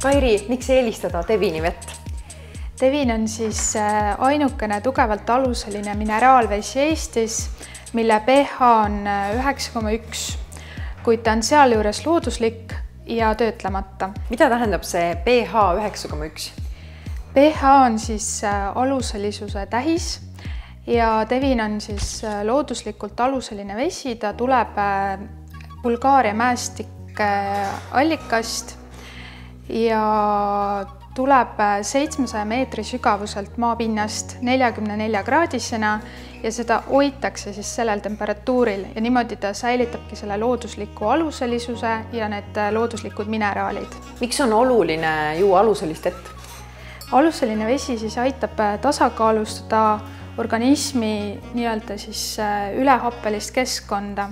Kairi, miks eelistada Devini vett? Devin on siis ainukene tugevalt aluseline mineraalvesi Eestis, mille pH on 9,1, kuid ta on sealjuures looduslik ja töötlemata. Mida tähendab see pH 9,1? pH on siis aluselisuse tähis ja Devin on siis looduslikult aluseline vesi, ta tuleb Bulgaaria mäestikallikast ja tuleb 700 meetri sügavuselt maapinnast 44 kraadisena ja seda hoitakse siis sellel temperatuuril ja niimoodi ta säilitabki selle loodusliku aluselisuse ja need looduslikud mineraalid. Miks on oluline juua aluselist vett? Aluseline vesi siis aitab tasakaalustada organismi nii-öelda siis ülehappelist keskkonda.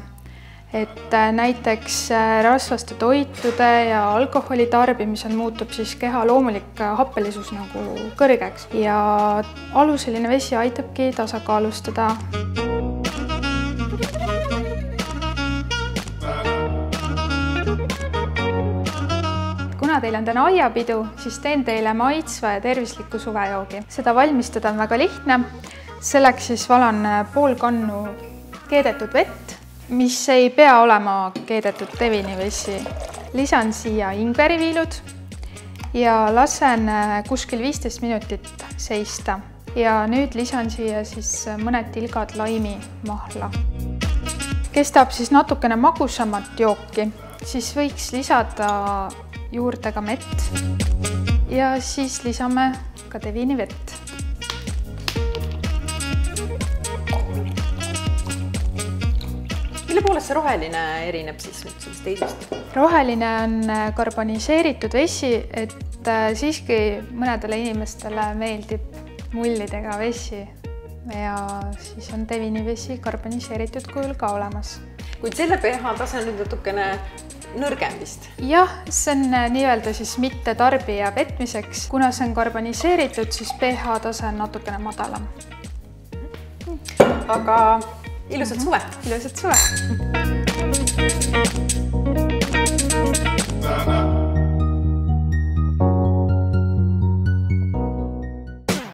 Et näiteks rasvaste toitude ja alkoholi tarbimisel muutub siis keha loomulik happelisus nagu kõrgeks ja aluseline vesi aitabki tasakaalustada. Kuna teil on täna aiapidu, siis teen teile maitsva ja tervisliku suvejoogi. Seda valmistada on väga lihtne. Selleks siis valan pool kannu keedetud vett, mis ei pea olema keedetud Devini vesi. Lisan siia ingveriviilud ja lasen kuskil 15 minutit seista. Ja nüüd lisan siia siis mõned tilgad laimimahla. Kestab siis natukene magusamat jooki, siis võiks lisada juurde ka mett ja siis lisame ka Devini vett. Mille poolest see roheline erineb siis sellest teisest? Roheline on karboniseeritud vesi, et siiski mõnedele inimestele meeldib mullidega vesi ja siis on Devini vesi karboniseeritud kujul ka olemas. Kuid selle pH tase on nüüd natukene nõrgem vist? Jah, see on nii-öelda siis mitte tarbija petmiseks. Kuna see on karboniseeritud, siis pH tase on natukene madalam. Aga ilusat suve! Ilusat suve!